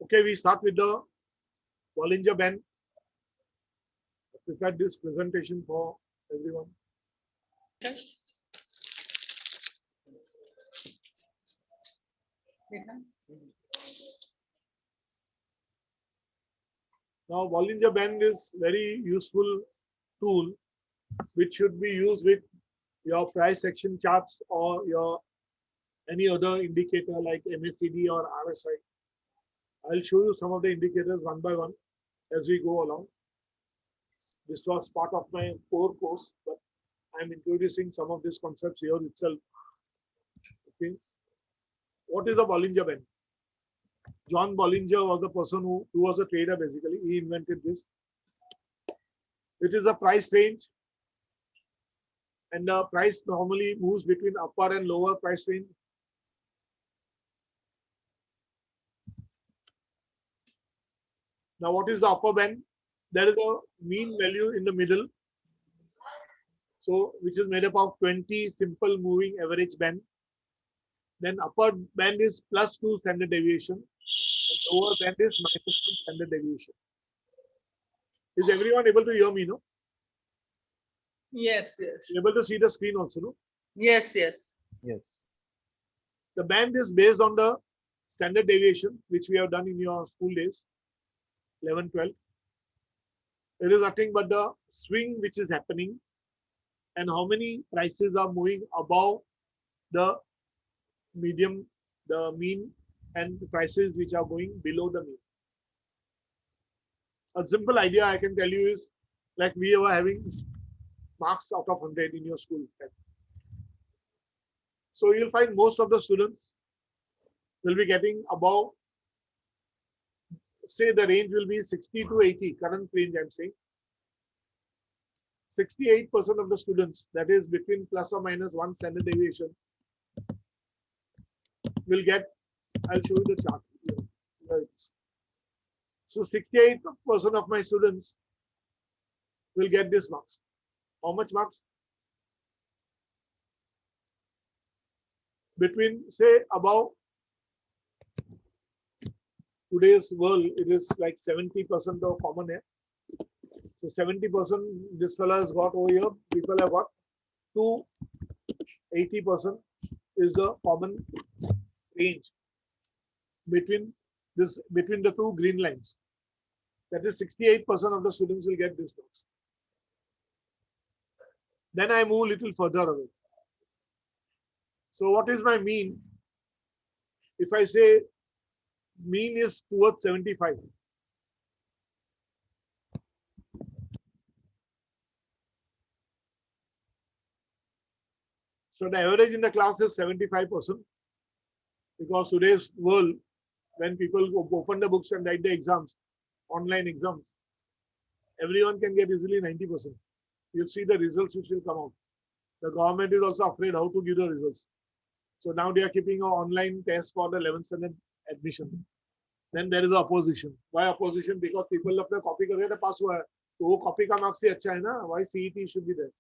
Okay, we start with the Bollinger Band. I prepared this presentation for everyone. Now, Bollinger Band is very useful tool which should be used with your price action charts or your any other indicator like MACD or RSI. I'll show you some of the indicators one by one as we go along. This was part of my core course, but I'm introducing some of these concepts here itself. Okay. What is a Bollinger Band? John Bollinger was the person who was a trader basically. He invented this. It is a price range, and the price normally moves between upper and lower price range. Now, what is the upper band? There is a mean value in the middle. So, which is made up of 20 simple moving average band. Then upper band is +2 standard deviation. And lower band is -2 standard deviation. Is everyone able to hear me? No? Yes, yes. Able to see the screen also? No? Yes, yes. Yes. The band is based on the standard deviation, which we have done in your school days, 11, 12. It is nothing but the swing which is happening and how many prices are moving above the medium, the mean, and the prices which are going below the mean. A simple idea I can tell you is like we were having marks out of 100 in your school. So you'll find most of the students will be getting above, say the range will be 60 to 80, current range I'm saying. 68% of the students, that is between ±1 standard deviation, will get, I'll show you the chart. Here it is. So 68% of my students will get this marks. How much marks? Between, say, above today's world, it is like 70% of common air. So 70% this fellow has got over here, people have got to 80% is the common range between this between the two green lines. That is 68% of the students will get this marks. Then I move a little further away. So what is my mean? If I say mean is towards 75. So the average in the class is 75%, because today's world, when people open the books and write the exams, online exams, everyone can get easily 90%. You'll see the results which will come out. The government is also afraid how to give the results. So now they are keeping an online test for the 11th standard admission. Then there is opposition. Why opposition? Because people अपना copy करके तो pass हुआ है. तो वो copy का marks ही अच्छा है ना? Why CET should be there?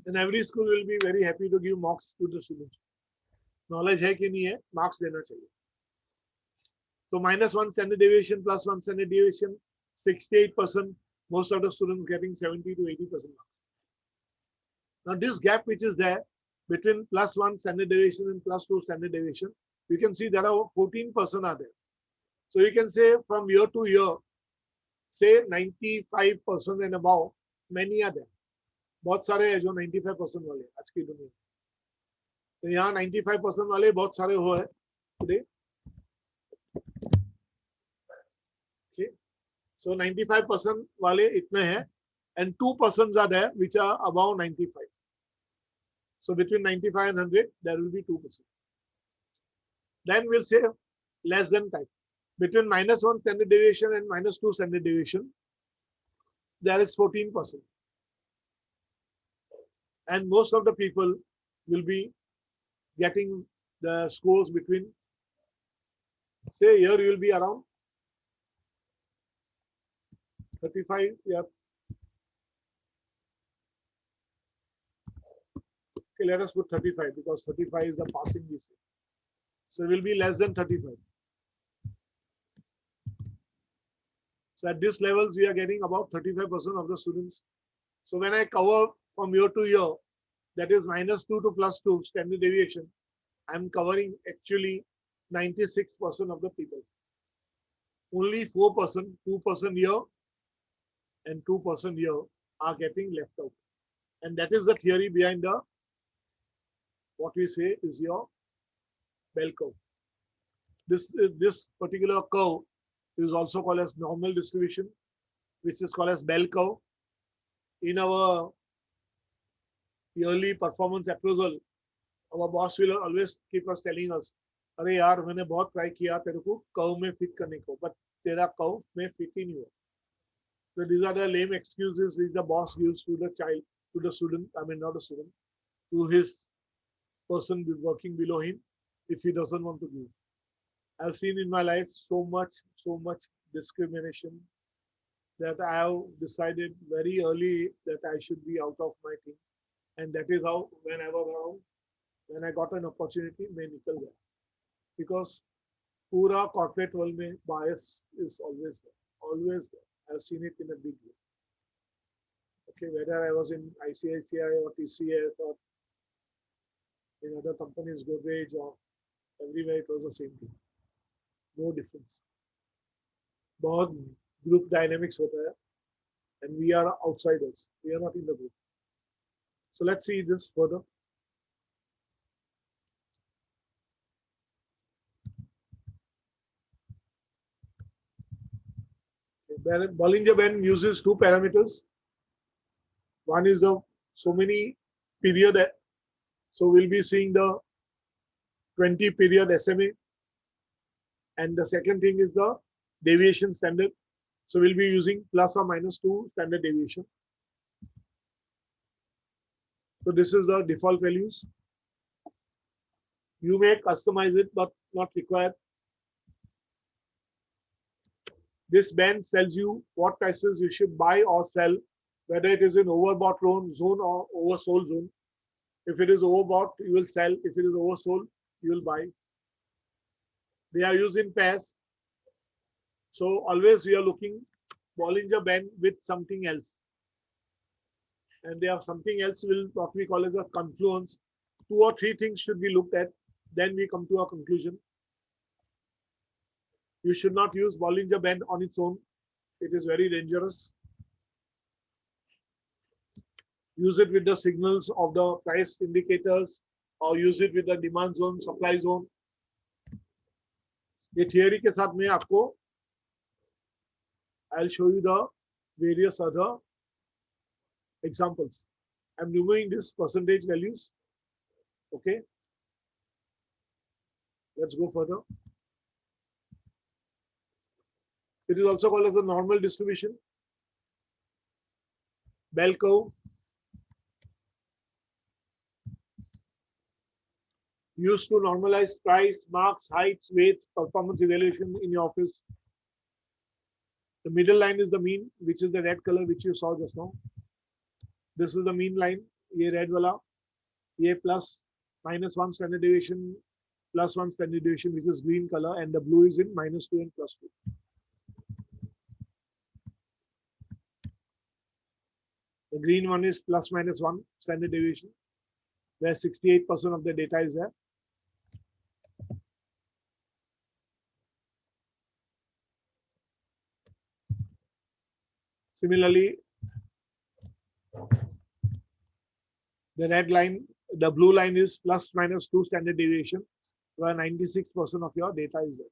And every school will be very happy to give marks to the students. Knowledge है कि नहीं है? Marks देना चाहिए. So -1 standard deviation plus 1 standard deviation, 68%. Most of the students getting 70 to 80% marks. Now this gap which is there between +1 standard deviation and +2 standard deviation, you can see there are 14% are there. So you can say from year to year, say 95% and above, many are there. बहुत सारे हैं जो 95% वाले आज की दुनिया. तो यहाँ 95% वाले बहुत सारे हो है today. Okay, so 95% वाले इतने हैं, and 2% are there which are above 95. So between 95 and 100, there will be 2%. Then we'll say less than type. Between -1 standard deviation and -2 standard deviation, there is 14%. And most of the people will be getting the scores between, say here you will be around 35. Yeah. Okay, let us put 35 because 35 is the passing we say. So it will be less than 35. So at this levels, we are getting about 35% of the students. So when I cover from year to year, that is -2 to +2 standard deviation, I'm covering actually 96% of the people. Only 4%, 2% here and 2% here are getting left out. And that is the theory behind the what we say is your bell curve. This particular curve is also called as normal distribution, which is called as bell curve. In our yearly performance appraisal, our boss will always keep us telling us, अरे यार मैंने बहुत try किया तेरे को curve में fit करने को, but तेरा कर्व में फिट ही नहीं हुआ. So these are the lame excuses which the boss gives to the child, to the student, I mean not the student, to his person working below him if he doesn't want to give. I've seen in my life so much discrimination that I have decided very early that I should be out of my things. And that is how when I got an opportunity, मैं निकल गया. Because पूरा corporate world में bias is always there. Always there. I've seen it in a big way. Okay, whether I was in ICICI or TCS or in other companies, Godrej or everywhere, it was the same thing. No difference. बहुत group dynamics होता है, and we are outsiders. We are not in the group. So let's see this further. Bollinger Band uses two parameters. One is the so many period. So we'll be seeing the 20 period SMA. And the second thing is the deviation standard. So we'll be using ±2 standard deviation. So this is the default values. You may customize it, but not required. This band tells you what prices you should buy or sell, whether it is in overbought zone or oversold zone. If it is overbought, you will sell. If it is oversold, you will buy. They are used in pairs. So always we are looking Bollinger Band with something else. And they have something else will what we call as a confluence. 2 or 3 things should be looked at. Then we come to a conclusion. You should not use Bollinger Band on its own. It is very dangerous. Use it with the signals of the price indicators or use it with the demand zone, supply zone. ये theory के साथ मैं आपको I'll show you the various other examples. I'm removing this percentage values. Okay. Let's go further. It is also called as a normal distribution. Bell curve. Used to normalize price, marks, heights, weights, performance evaluation in your office. The middle line is the mean, which is the red color which you saw just now. This is the mean line. ये red वाला, ये plus -1 standard deviation, +1 standard deviation, which is green color, and the blue is in -2 and +2. The green one is +-1 standard deviation, where 68% of the data is there. Similarly, the red line, the blue line is +-2 standard deviation, where 96% of your data is there.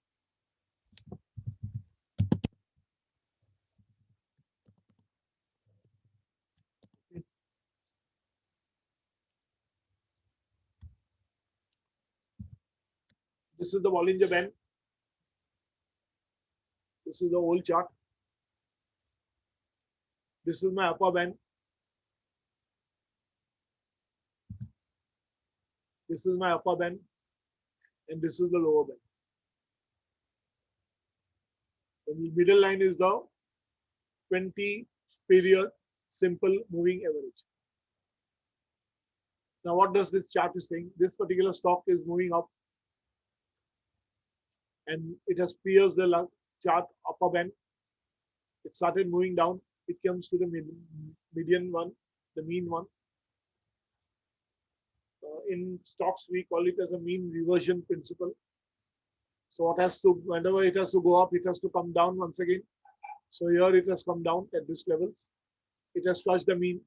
This is the Bollinger Band. This is the old chart. This is my upper band. This is my upper band. And this is the lower band. The middle line is the 20 period simple moving average. Now, what does this chart is saying? This particular stock is moving up. and it has pierced the chart upper band. It started moving down. It comes to the median one, the mean one. In stocks, we call it as a mean reversion principle. So what has to, whenever it has to go up, it has to come down once again. So here it has come down at this levels. It has touched the mean.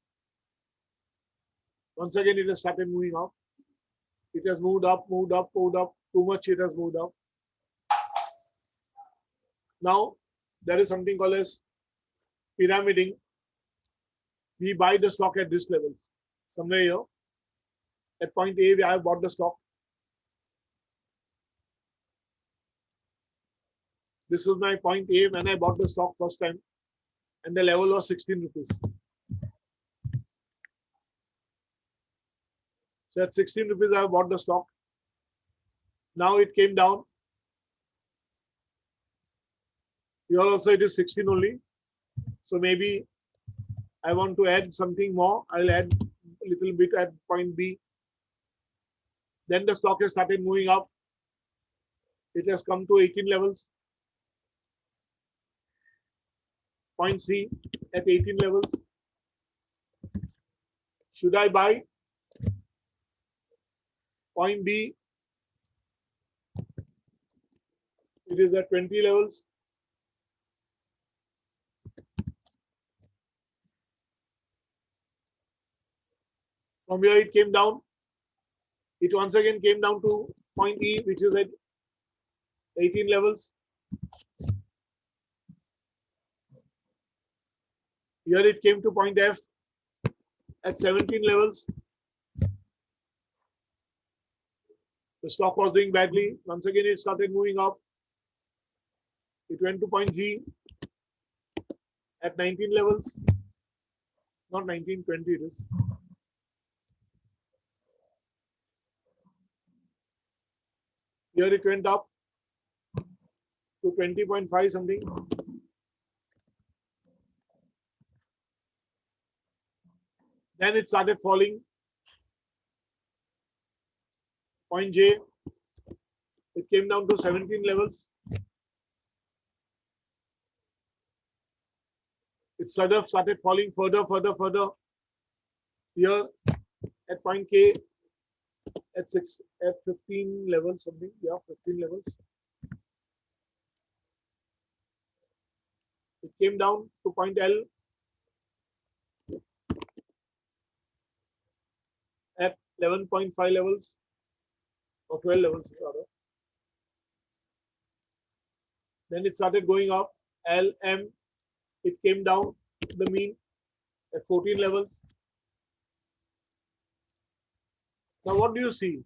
Once again, it has started moving up. It has moved up, moved up, moved up. Too much it has moved up. Now, there is something called as pyramiding. We buy the stock at this levels. Somewhere here. At point A, I have bought the stock. This is my point A when I bought the stock first time. And the level was 16 rupees. So at 16 rupees, I have bought the stock. Now it came down. Here also it is 16 only. So maybe I want to add something more. I'll add a little bit at point B. Then the stock has started moving up. It has come to 18 levels. Point C at 18 levels. Should I buy? Point D, it is at 20 levels. From here it came down. It once again came down to point E, which is at 18 levels. Here it came to point F at 17 levels. The stock was doing badly. Once again, it started moving up. It went to point G at 19 levels. Not 19, 20 it is. Here it went up to 20.5 something. Then it started falling. Point J, it came down to 17 levels. It started falling further. Here at point K, at 15 levels something. Yeah, 15 levels. It came down to point L at 11.5 levels or 12 levels rather. Then it started going up. L, M, it came down the mean at 14 levels. Now what do you see?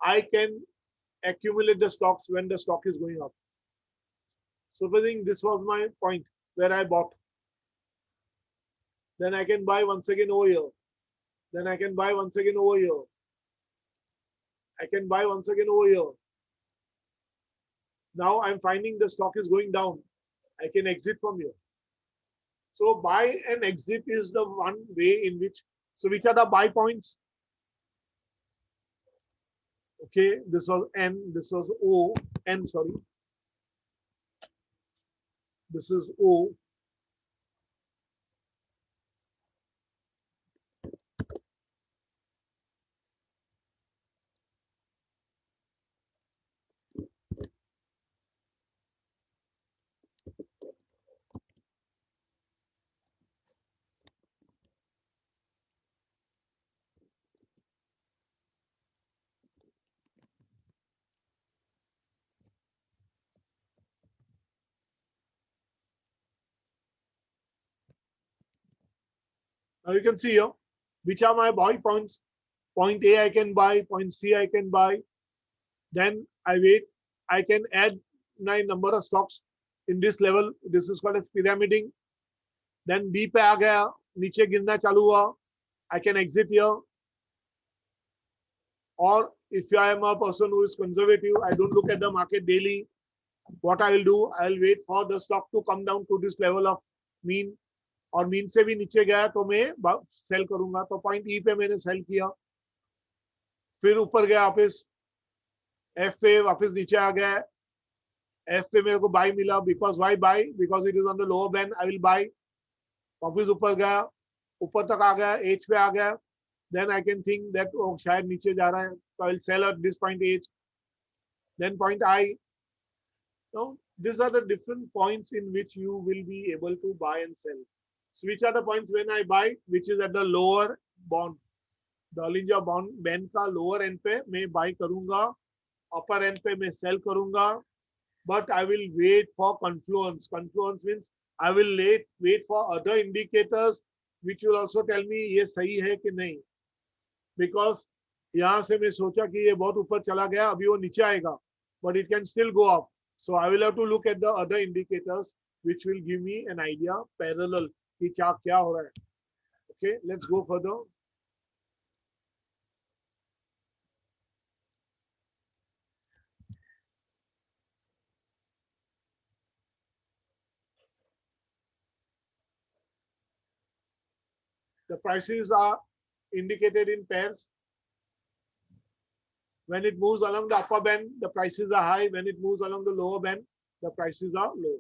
I can accumulate the stocks when the stock is going up. Supposing this was my point where I bought. Then I can buy once again over here. Then I can buy once again over here. I can buy once again over here. Now I'm finding the stock is going down. I can exit from here. So buy and exit is the one way in which, so which are the buy points? Okay, this was N, this was O, N, sorry. This is O. Now you can see here, which are my buy points. Point A I can buy, point C I can buy. Then I wait. I can add my number of stocks in this level. This is called as pyramiding. Then B पे आ गया, नीचे गिरना चालू हुआ. I can exit here. Or if I am a person who is conservative, I don't look at the market daily. What I will do, I will wait for the stock to come down to this level of mean. और mean से भी नीचे गया तो मैं cell करूंगा. तो point ई पे मैंने सेल किया. फिर ऊपर गया वापस, एफ पे वापस नीचे आ गया. F पे मेरे को buy मिला, because why buy? Because it is on the lower band, I will buy. वापिस ऊपर गया, ऊपर तक आ गया, H पे आ गया, then I can think that oh शायद नीचे जा रहा है, so I will sell at this point H, then point I. Now these are the different points in which you will be able to buy and sell. So which are the points when I buy, which is at the lower bound, Bollinger Band का lower end पे मैं buy करूंगा, upper end पे मैं sell करूंगा, but I will wait for confluence. Confluence means I will wait for other indicators which will also tell me ये सही है कि नहीं. Because यहाँ से मैं सोचा कि ये बहुत ऊपर चला गया, अभी वो नीचे आएगा, but it can still go up. So I will have to look at the other indicators which will give me an idea parallel कि क्या हो रहा है. Okay, let's go further. The prices are indicated in pairs. When it moves along the upper band, the prices are high. When it moves along the lower band, the prices are low.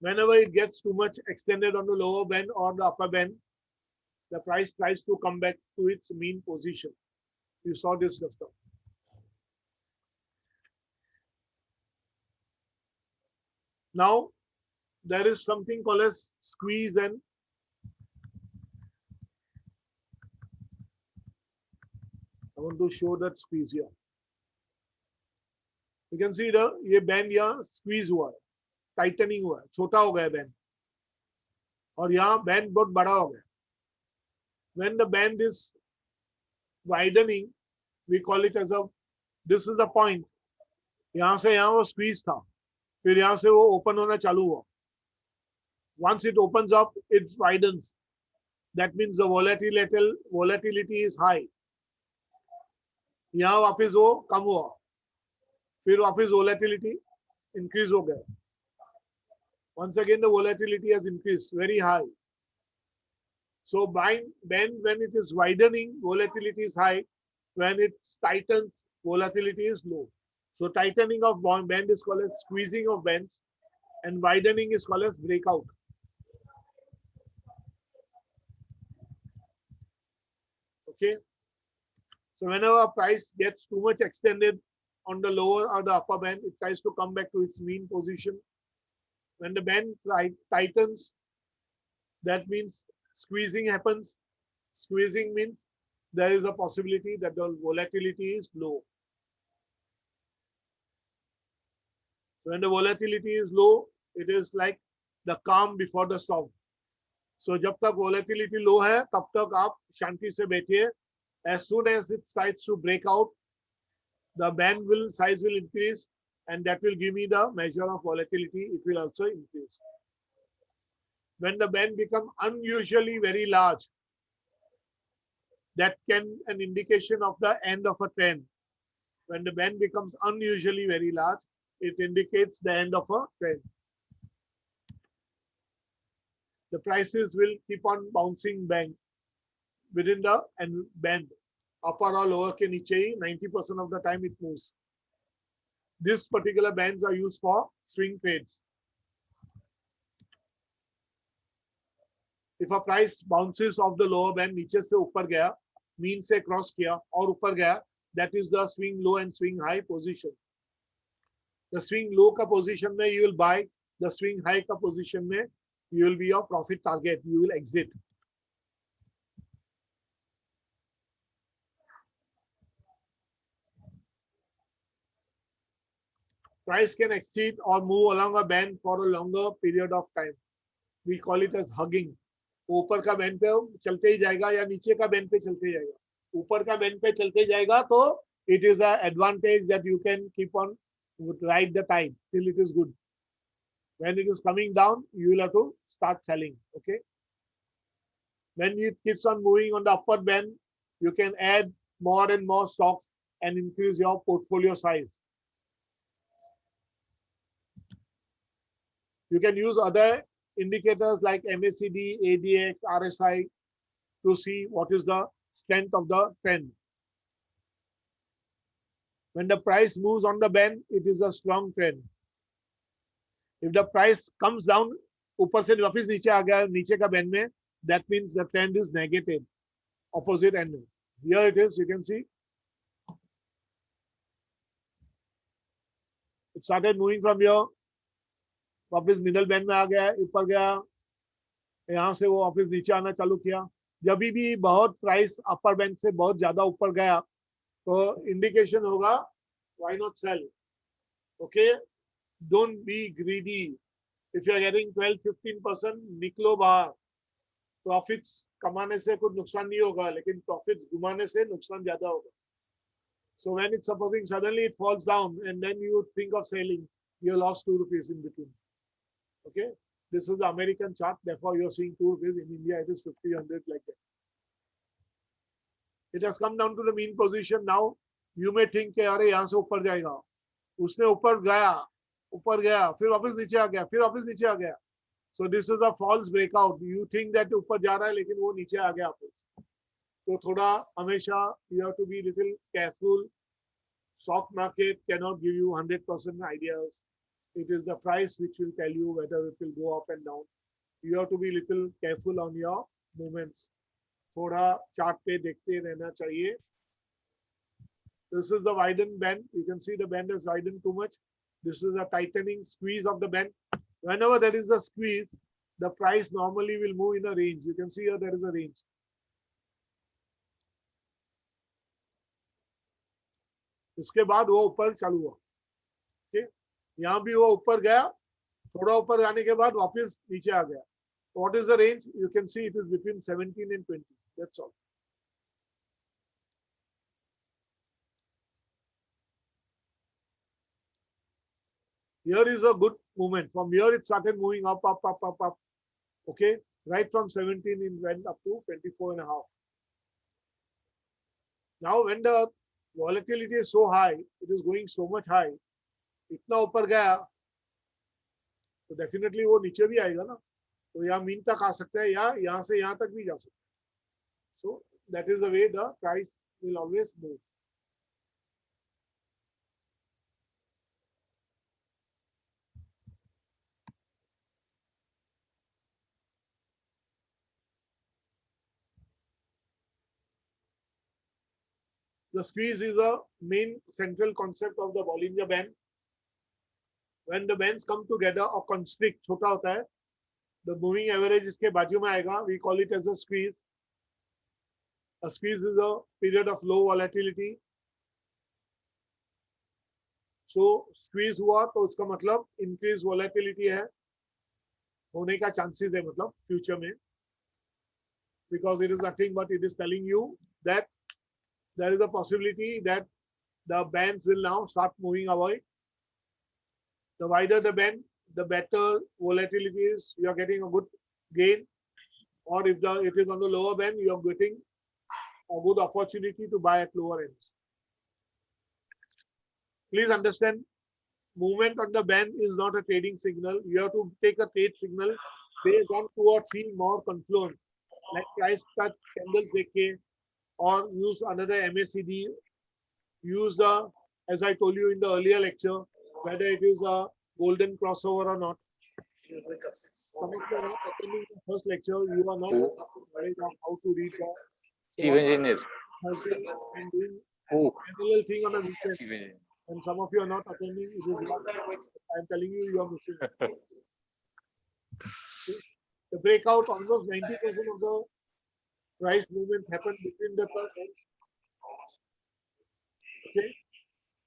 Whenever it gets too much extended on the lower band or the upper band, the price tries to come back to its mean position. You saw this just now. Now, there is something called as squeeze, and I want to show that squeeze here. You can see the ये band यहाँ squeeze हुआ है, tightening हुआ है, छोटा हो गया band, और यहाँ band बहुत बड़ा हो गया. When the band is widening, we call it as a, this is the point. यहाँ से यहाँ वो squeeze था, फिर यहाँ से वो open होना चालू हुआ. Once it opens up, it widens. That means the volatility is high. यहाँ वापस वो कम हुआ, फिर वापस volatility increase हो गया. Once again the volatility has increased very high. So band when it is widening, volatility is high. When it tightens, volatility is low. So tightening of band is called as squeezing of bands, and widening is called as breakout. Okay. So whenever a price gets too much extended on the lower or the upper band, it tries to come back to its mean position. When the band tightens, that means squeezing happens. Squeezing means there is a possibility that the volatility is low. So when the volatility is low, it is like the calm before the storm. So जब तक volatility low है, तब तक आप शांति से बैठिए. As soon as it starts to break out, the band size will increase, and that will give me the measure of volatility. It will also increase. When the band becomes unusually very large, that can an indication of the end of a trend. When the band becomes unusually very large, it indicates the end of a trend. The prices will keep on bouncing back within the band, upper or lower के नीचे ही 90% of the time it moves. These particular bands are used for swing trades. If a price bounces off the lower band, नीचे से ऊपर गया, mean से cross किया और ऊपर गया, that is the swing low and swing high position. The swing low का position में you will buy, the swing high का position में you will be your profit target, you will exit. Price can exceed or move along a band for a longer period of time. We call it as hugging. ऊपर का band पे चलते ही जाएगा या नीचे का बैंड पे चलते ही जाएगा. ऊपर का बैंड पे चलते जाएगा तो it is an advantage that you can keep on ride the tide till it is good. When it is coming down, you will have to start selling. Okay. When it keeps on moving on the upward band, you can add more and more stocks and increase your portfolio size. You can use other indicators like MACD, ADX, RSI to see what is the strength of the trend. When the price moves on the band, it is a strong trend. If the price comes down, ऊपर से वापस नीचे आ गया नीचे का band में, that means the trend is negative, opposite end. Here it is, you can see. It started moving from here, वापस middle band में आ गया, ऊपर गया, यहाँ से वो वापस नीचे आना चालू किया. जब भी बहुत प्राइस अपर बैंड से बहुत ज्यादा ऊपर गया तो इंडिकेशन होगा why not sell. Okay, don't be greedy. If you are getting 12-15%, निकलो बाहर. प्रॉफिट्स कमाने से कुछ नुकसान नहीं होगा, लेकिन प्रॉफिट्स घुमाने से नुकसान ज्यादा होगा. So when it's supposing suddenly it falls down and then you think of selling, you lost 2 rupees in between. Okay, this is the American chart, therefore you're seeing 2 rupees. In India it is 50, 100 like that. It has come down to the mean position. Now you may think कि अरे यहाँ से ऊपर जाएगा, उसने ऊपर गया, फिर वापस नीचे आ गया, फिर वापस नीचे आ गया. So this is a false breakout. You think that ऊपर जा रहा है लेकिन वो नीचे आ गया वापस. तो थोड़ा हमेशा you have to be little careful. Stock market cannot give you 100% ideas. It is the price which will tell you whether it will go up and down. You have to be little careful on your movements. थोड़ा chart पे देखते रहना चाहिए. This is the widened band. You can see the band is widened too much. This is a tightening squeeze of the band. Whenever there is a squeeze, the price normally will move in a range. You can see here there is a range. इसके बाद वो ऊपर चालू हुआ. ठीक, यहाँ भी वो ऊपर गया, थोड़ा ऊपर जाने के बाद वापस नीचे आ गया. What is the range? You can see it is between 17 and 20. That's all. Here is a good movement. From here it started moving up. Okay, right from 17 it went up to 24 and a half. Now when the volatility is so high, it is going so much high, इतना ऊपर गया तो definitely वो नीचे भी आएगा ना. तो यहाँ मीन तक आ सकता है या यहाँ से यहाँ तक भी जा सकता है. So that is the way the price will always move. The squeeze is a main central concept of the Bollinger Band. When the bands come together or constrict, छोटा होता है, the moving average इसके बाजू में आएगा. We call it as a squeeze. A squeeze is a period of low volatility. So squeeze हुआ तो उसका मतलब increase volatility है, होने का chances है मतलब future में. Because it is nothing but it is telling you that there is a possibility that the bands will now start moving away. The wider the band, the better volatility is. You are getting a good gain. Or if it is on the lower band, you are getting a good opportunity to buy at lower ends. Please understand, movement on the band is not a trading signal. You have to take a trade signal based on 2 or 3 more confluence, like price cut, candles decay, or use another MACD. Use the, as I told you in the earlier lecture, whether it is a golden crossover or not. Some of you are not attending the first lecture. You are not worried of how to read the Chief engineer. and doing Who? parallel thing on a weekend. Chief engineer. And some of you are not attending. It is not, I am telling you, you are missing. The breakout, almost 90% of the price movements happen between the third and okay.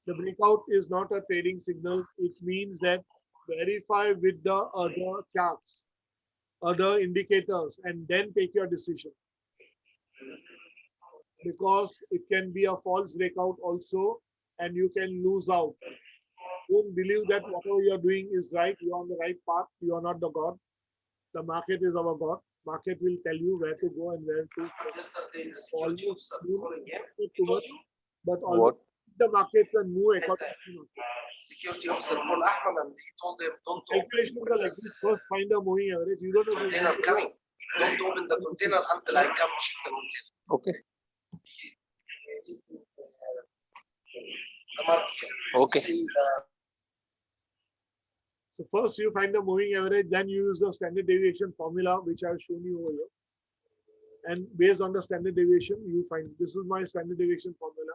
The breakout is not a trading signal. It means that verify with the other charts, other indicators, and then take your decision. Because it can be a false breakout also, and you can lose out. Don't believe that whatever you are doing is right. You are on the right path. You are not the God. The market is our God. Market will tell you where to go and where to fall. Too much, but always the markets and move according to market. Security officer Paul Ahmed, and he told them, don't open Calculations are like this. First find a moving average. You don't the know. container coming. Don't open the container until I come check the container. Okay. the market. Okay. See, So first you find the moving average, then you use the standard deviation formula, which I've shown you over here. And based on the standard deviation, you find this is my standard deviation formula.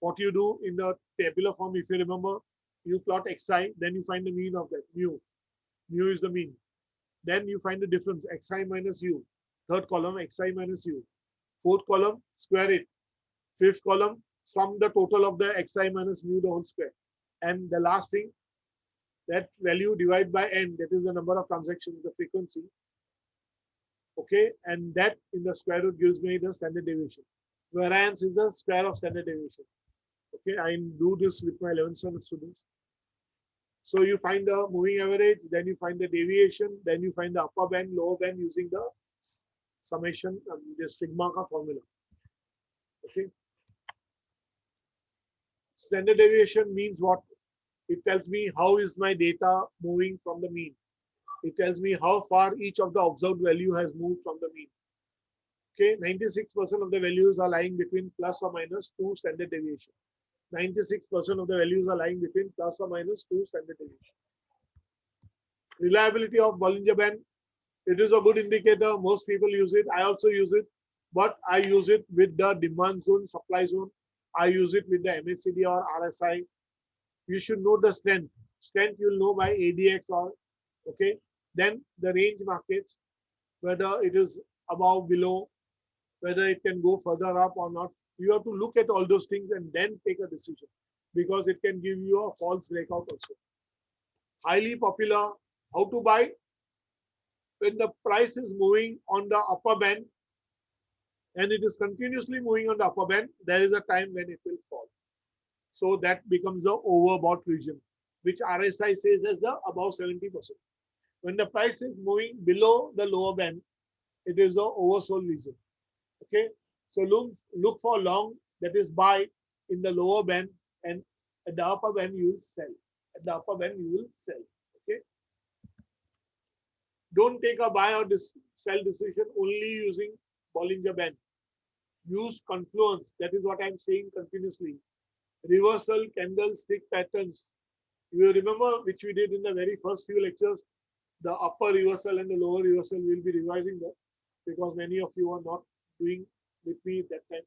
What you do in the tabular form, if you remember, you plot xi, then you find the mean of that, mu. Mu is the mean. Then you find the difference, xi minus u. Third column, xi minus u. Fourth column, square it. Fifth column, sum the total of the xi minus mu the whole square. And the last thing, that value divided by n, that is the number of transactions, the frequency. Okay, and that in the square root gives me the standard deviation. Variance is the square of standard deviation. Okay, I do this with my 11th standard students. So you find the moving average, then you find the deviation, then you find the upper band, lower band using the summation, the sigma ka formula. Okay. Standard deviation means what? It tells me how is my data moving from the mean. It tells me how far each of the observed value has moved from the mean. Okay, 96% of the values are lying between plus or minus 2 standard deviation. 96% of the values are lying between plus or minus 2 standard deviation. Reliability of Bollinger Band. It is a good indicator. Most people use it. I also use it, but I use it with the demand zone, supply zone. I use it with the MACD or RSI. You should know the strength. Strength you'll know by ADX or okay. Then the range markets, whether it is above, below, whether it can go further up or not. You have to look at all those things and then take a decision because it can give you a false breakout also. Highly popular, how to buy? When the price is moving on the upper band and it is continuously moving on the upper band, there is a time when it will fall. So that becomes the overbought region, which RSI says as the above 70%. When the price is moving below the lower band, it is the oversold region. Okay, so look for long, that is buy in the lower band, and at the upper band you will sell. At the upper band you will sell. Okay, don't take a buy or sell decision only using Bollinger Band. Use confluence. That is what I'm saying continuously. Reversal, candlestick patterns. You remember which we did in the very first few lectures. The upper reversal and the lower reversal, we'll be revising that because many of you are not doing with me at that time.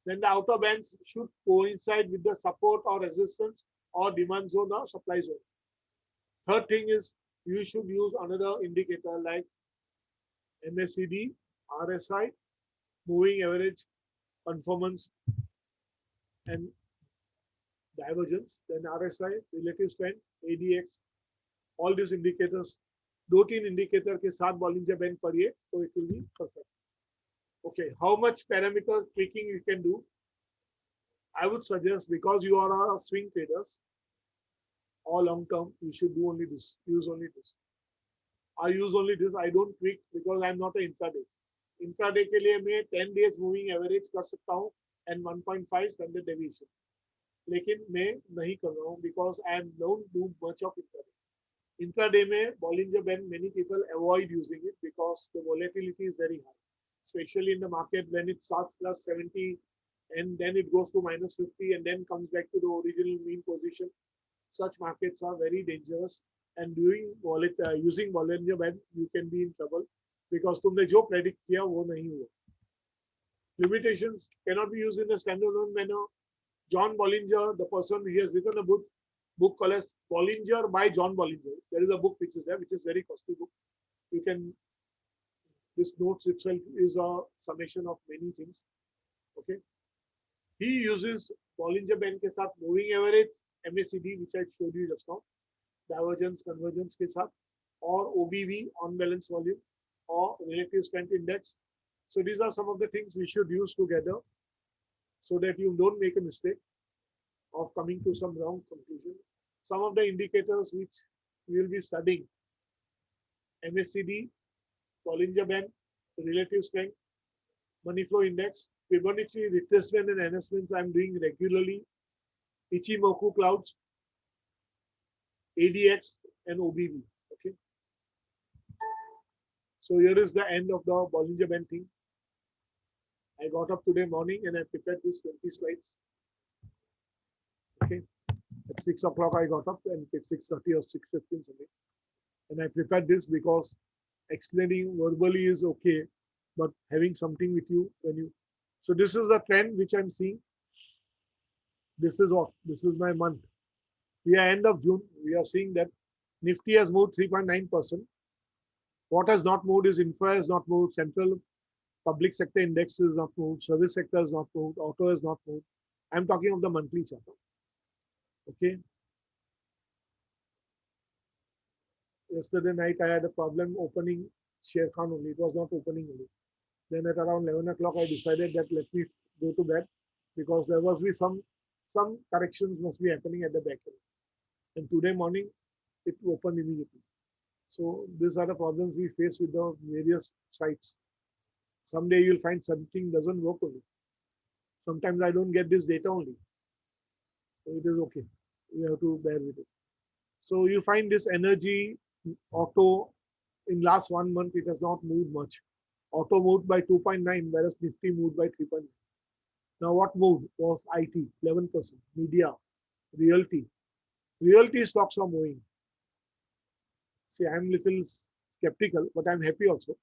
Then the outer bands should coincide with the support or resistance or demand zone or supply zone. Third thing is you should use another indicator like MACD, RSI, moving average, conformance, and divergence. Then RSI, relative strength, ADX, all these indicators. 2-3 indicator के साथ Bollinger Band पढ़िए तो it will be perfect. Okay, how much parameter tweaking you can do? I would suggest, because you are a swing traders or long term, you should do only this. Use only this. I use only this. I don't tweak because I'm not an intraday. Intraday के लिए मैं 10 days moving average कर सकता हूँ and 1.5 standard deviation. लेकिन मैं नहीं कर रहा हूँ because I don't do much of intraday. Intraday में Bollinger Band, many people avoid using it because the volatility is very high, especially in the market when it starts plus 70 and then it goes to minus 50 and then comes back to the original mean position. Such markets are very dangerous, and using Bollinger Band, you can be in trouble because तुमने जो predict किया वो नहीं हुआ. Limitations cannot be used in a standalone manner. John Bollinger, the person, he has written a book called as Bollinger by John Bollinger. There is a book which is there, which is very costly book. You can, this notes itself is a summation of many things. Okay. He uses Bollinger Band के साथ moving average, MACD, which I showed you just now, divergence, convergence के साथ, or OBV, on balance volume, or relative strength index. So these are some of the things we should use together so that you don't make a mistake of coming to some wrong conclusion. Some of the indicators which we will be studying: MACD, Bollinger Band, relative strength, money flow index, Fibonacci retracement and enhancements I'm doing regularly, Ichimoku clouds, ADX, and OBV. Okay. So here is the end of the Bollinger Band thing. I got up today morning and I prepared this 20 slides. At 6 o'clock, I got up and at 6:30 or 6:15 something. And I prepared this because explaining verbally is okay, but having something with you when you. So this is the trend which I'm seeing. This is what? This is my month. We are end of June. We are seeing that Nifty has moved 3.9%. What has not moved is infra has not moved, central public sector index is not moved, service sector has not moved, auto has not moved. I'm talking of the monthly chart. Okay. Yesterday night I had a problem opening share Khan only. It was not opening only. Then at around 11 o'clock I decided that let me go to bed because there must be some corrections must be happening at the back end. And today morning it opened immediately. So these are the problems we face with the various sites. Someday you'll find something doesn't work only. Sometimes I don't get this data only. So it is okay. You have to bear with it. So you find this energy auto in last 1 month, it has not moved much. Auto moved by 2.9, whereas Nifty moved by 3.9. Now what moved was IT, 11%, media, realty. Realty stocks are moving. See, I'm little skeptical, but I'm happy also.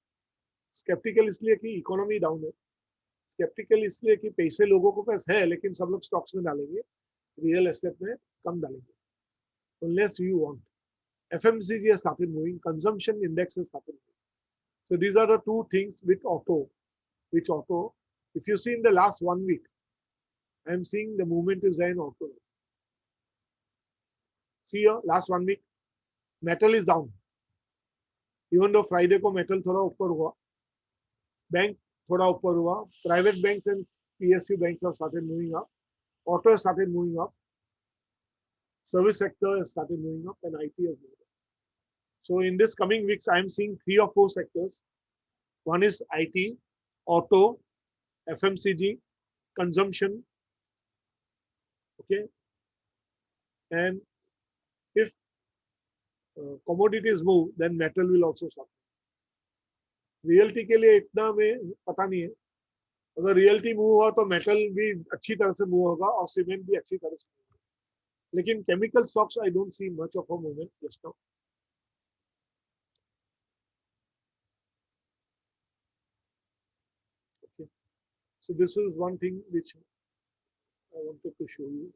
Skeptical इसलिए कि economy down है. Sceptical इसलिए कि पैसे लोगों को पास है लेकिन सब लोग स्टॉक्स में डालेंगे, रियल एस्टेट में कम डालेंगे. Unless you want. FMCG has started moving, consumption index has started moving. So these are the two things with auto. Which auto, if you see in the last 1 week, I'm seeing the movement is there in auto. See here, last 1 week, metal is down. Even though Friday को metal थोड़ा ऊपर हुआ, bank थोड़ा ऊपर हुआ, private banks and PSU banks have started moving up, auto has started moving up, service sector has started moving up, and IT has moved up. So in this coming weeks, I'm seeing 3 or 4 sectors. One is IT, auto, FMCG, consumption. Okay. And if commodities move, then metal will also suffer. Realty के लिए इतना में पता नहीं है. अगर realty move हुआ तो मेटल भी अच्छी तरह से मूव होगा और सीमेंट भी अच्छी तरह से मूव होगा. लेकिन chemical stocks I don't see much of a movement just now. Okay. So this is one thing which I wanted to show you.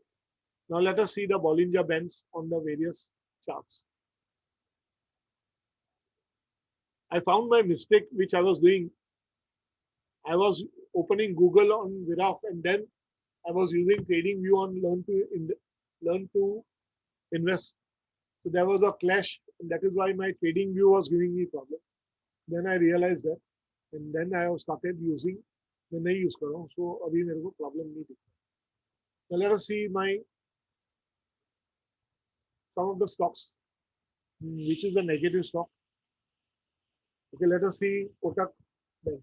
Now let us see the Bollinger Bands on the various charts. I found my mistake which I was doing. I was opening Google on Viraf and then I was using TradingView on Learn to Invest. So there was a clash and that is why my TradingView was giving me problem. Then I realized that and then I have started using मैं नहीं use कर रहा हूँ. So अभी मेरे को problem नहीं दिखता. Now let us see my some of the stocks. Which is the negative stock? Okay, let us see Kotak Bank.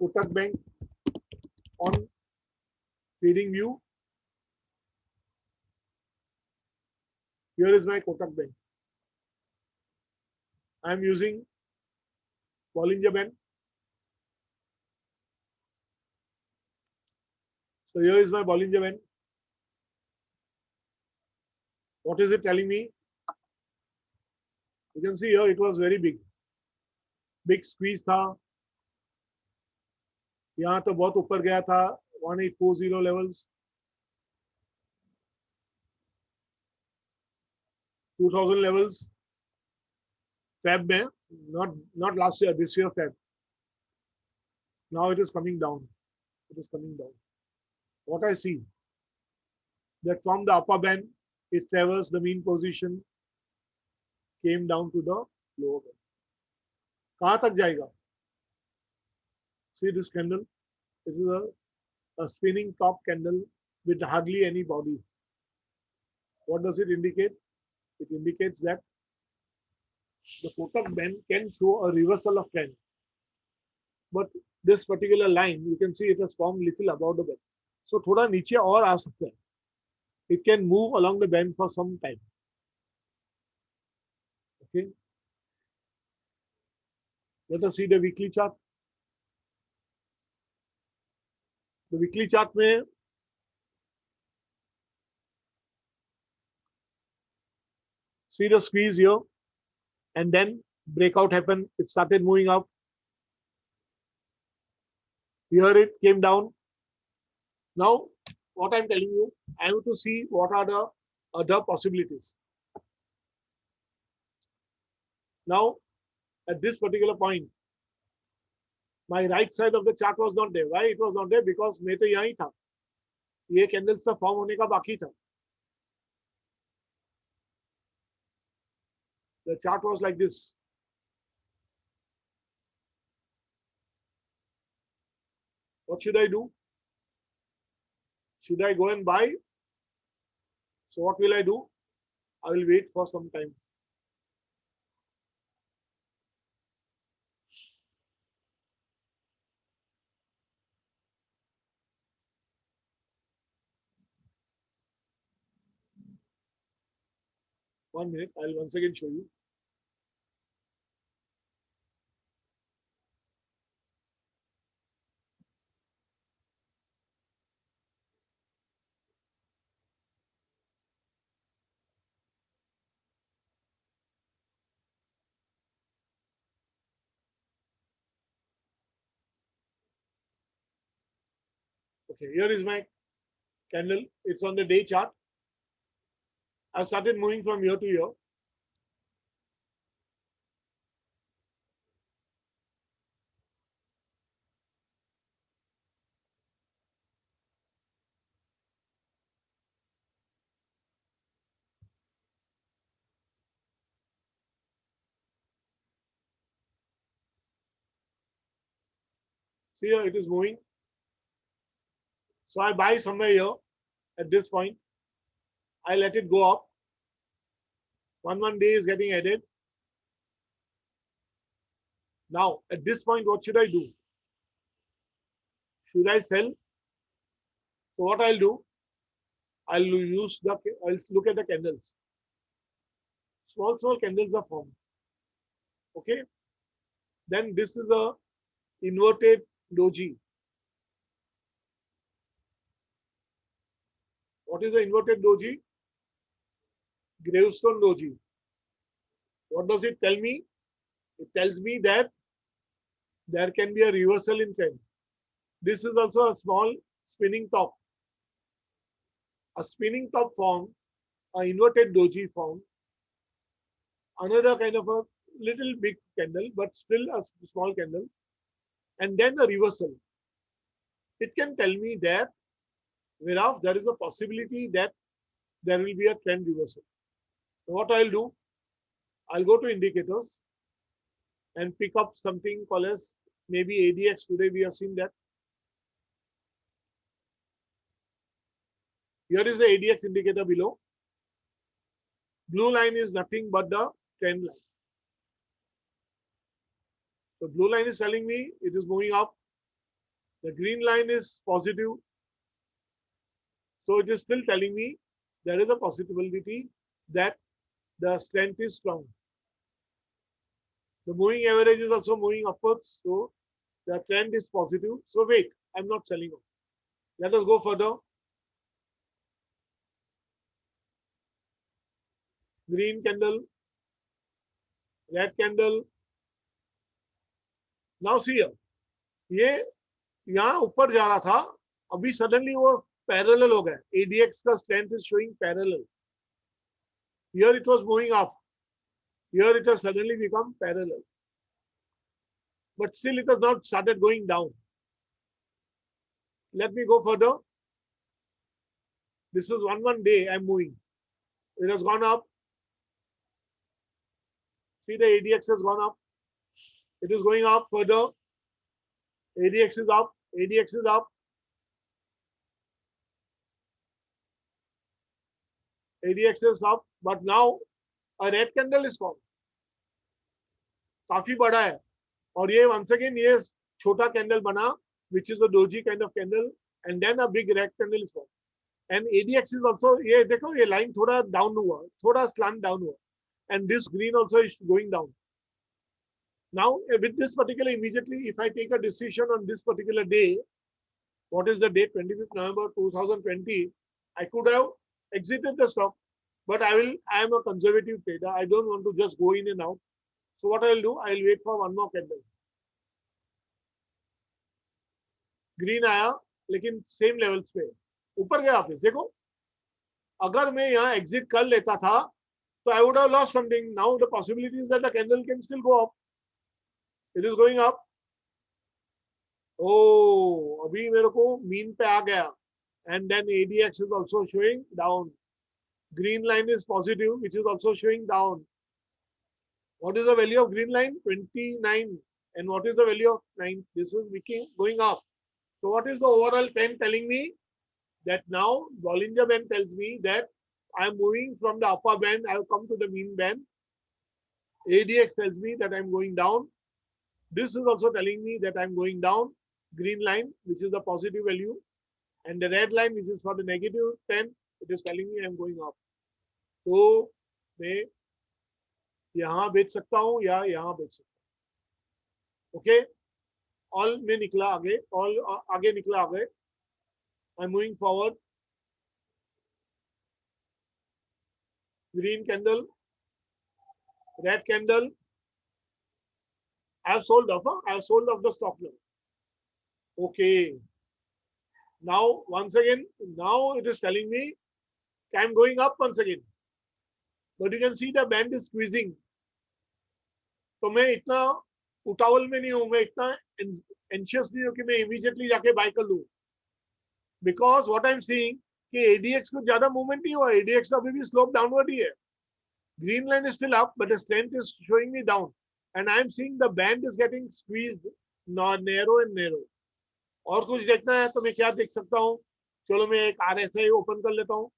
Kotak Bank on TradingView. Here is my Kotak Bank. I am using Bollinger Band. So here is my Bollinger Band. What is it telling me? You can see here it was very big. Big squeeze था. यहाँ तो बहुत ऊपर गया था 1840 levels. 2000 levels. Feb में, not last year, this year Feb. Now it is coming down. It is coming down. What I see that from the upper band it traversed the mean position, came down to the lower band. कहाँ तक जाएगा? See this candle. This is a spinning top candle with hardly any body. What does it indicate? It indicates that the Kotak band can show a reversal of trend. But this particular line, you can see it has formed little above the band. So थोड़ा नीचे और आ सकता है. It can move along the band for some time. Okay. Let us see the weekly chart. The weekly chart में See the squeeze here, and then breakout happened. It started moving up. Here it came down. Now, what I'm telling you, I have to see what are the other possibilities. Now, at this particular point, my right side of the chart was not there. Why it was not there? Because मैं तो यहाँ ही था. ये candles का form होने का बाकी था. The chart was like this. What should I do? Should I go and buy? So what will I do? I will wait for some time. One minute, I'll once again show you. Okay, here is my candle. It's on the day chart. I started moving from here to here. See here, it is moving. So I buy somewhere here at this point. I let it go up. One day is getting added. Now, at this point, what should I do? Should I sell? So what I'll do, I'll look at the candles. Small candles are formed. Okay. Then this is a inverted doji. What is the inverted doji? Gravestone doji. What does it tell me? It tells me that there can be a reversal in trend. This is also a small spinning top. A spinning top form, an inverted doji form, another kind of a little big candle, but still a small candle, and then a reversal. It can tell me that whereof there is a possibility that there will be a trend reversal. So what I'll do, I'll go to indicators and pick up something called as maybe ADX. Today we have seen that. Here is the ADX indicator below. Blue line is nothing but the trend line. So blue line is telling me it is moving up. The green line is positive. So it is still telling me there is a possibility that the strength is strong. The moving average is also moving upwards. So the trend is positive. So wait, I'm not selling off. Let us go further. Green candle, red candle. Now see here. ये यहाँ ऊपर जा रहा था, अभी suddenly वो parallel हो गया. ADX का strength is showing parallel. Here it was moving up. Here it has suddenly become parallel. But still it has not started going down. Let me go further. This is one day I'm moving. It has gone up. See the ADX has gone up. It is going up further. ADX is up. ADX is up. ADX is up. But now a red candle is formed. काफी बड़ा है. और ये once again ये छोटा candle बना, which is a doji kind of candle, and then a big red candle is formed. And ADX is also, ये देखो ये line थोड़ा down हुआ, थोड़ा slant down हुआ. And this green also is going down. Now, with this particular, immediately, if I take a decision on this particular day, what is the date? 25th November 2020, I could have exited the stock. but I am a conservative trader. I don't want to just go in and out. So what I'll do, I'll wait for one more candle. Green आया लेकिन same levels पे ऊपर गया वापस. देखो अगर मैं यहाँ एग्जिट कर लेता था तो I would have lost something. Now the possibility is that the candle can still go up. It is going up. Oh, अभी मेरे को मीन पे आ गया. And then ADX is also showing down. Green line is positive, which is also showing down. What is the value of green line? 29. And what is the value of 9? This is going up. So what is the overall trend telling me? That now Bollinger Band tells me that I am moving from the upper band. I have come to the mean band. ADX tells me that I am going down. This is also telling me that I am going down. Green line, which is the positive value. And the red line, which is for the negative 10, it is telling me I am going up. तो मैं यहाँ बेच सकता हूँ या यहाँ बेच सकता हूँ. ओके, ऑल में निकला आगे, ऑल आगे निकला आगे. I am moving forward. Green candle, red candle. I have sold off. I have sold off the stop now. Okay. Now once again, now it is telling me I am going up once again. But you can see the band is squeezing. तो मैं इतना उतावल में नहीं हूँ, मैं इतना anxious नहीं हूँ कि मैं immediately जाके buy कर लूँ. Because what I am seeing कि ADX को ज़्यादा movement नहीं हुआ. ADX अभी भी slope downward ही है. Green line is still up, but the strength is showing me down. And I am seeing the band is getting squeezed narrow and narrow. और कुछ देखना है तो मैं क्या देख सकता हूँ? चलो मैं एक RSI ओपन कर लेता हूँ.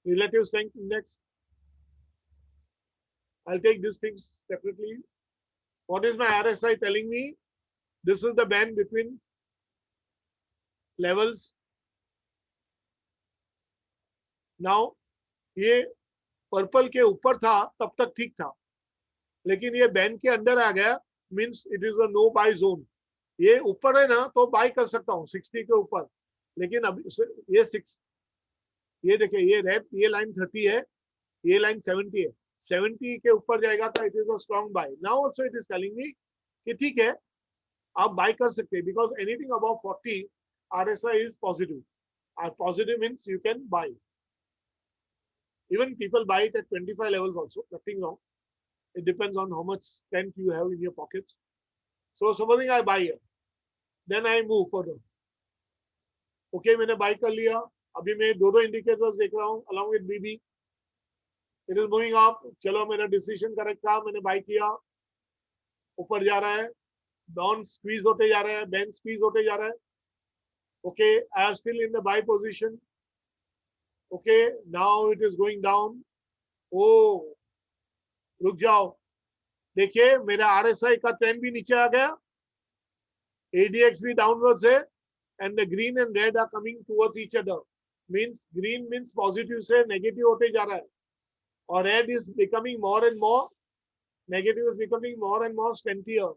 Relative strength index. I'll take this thing separately. What is my RSI telling me? This is the band between levels. Now ये पर्पल के ऊपर था तब तक ठीक था, लेकिन ये बैंड के अंदर आ गया, means it is a no buy zone. ये ऊपर है ना तो बाय कर सकता हूँ 60 के ऊपर, लेकिन अब ये 6, ये देखिए ये रेड, ये लाइन 30 है, ये लाइन 70 है. 70 के ऊपर जाएगा तो it is a strong bye. Now also it is telling me कि ठीक है आप बाय कर सकते हैं, because anything above 40 RSI is positive. Positive means you can buy. Even people buy it at 25 levels also, nothing wrong. It depends on how much strength you have in your pockets. So supposing I buy it, then I move further. Okay, मैंने buy कर लिया. अभी मैं दो indicators देख रहा हूँ along with BB. It is moving up. चलो मेरा decision correct था, मैंने buy किया. ऊपर जा रहा है, down squeeze होते जा रहा है, band squeeze होते जा रहा है. Okay, I am still in the buy position. Okay, now it is going down. Oh, रुक जाओ. देखिए मेरा RSI का ट्रेंड भी नीचे आ गया, ADX भी डाउनवर्ड्स है, and the green and red are coming towards each other. Means green means positive से negative होते जा रहा है, और red is becoming more and more negative, is becoming more and more strengthier.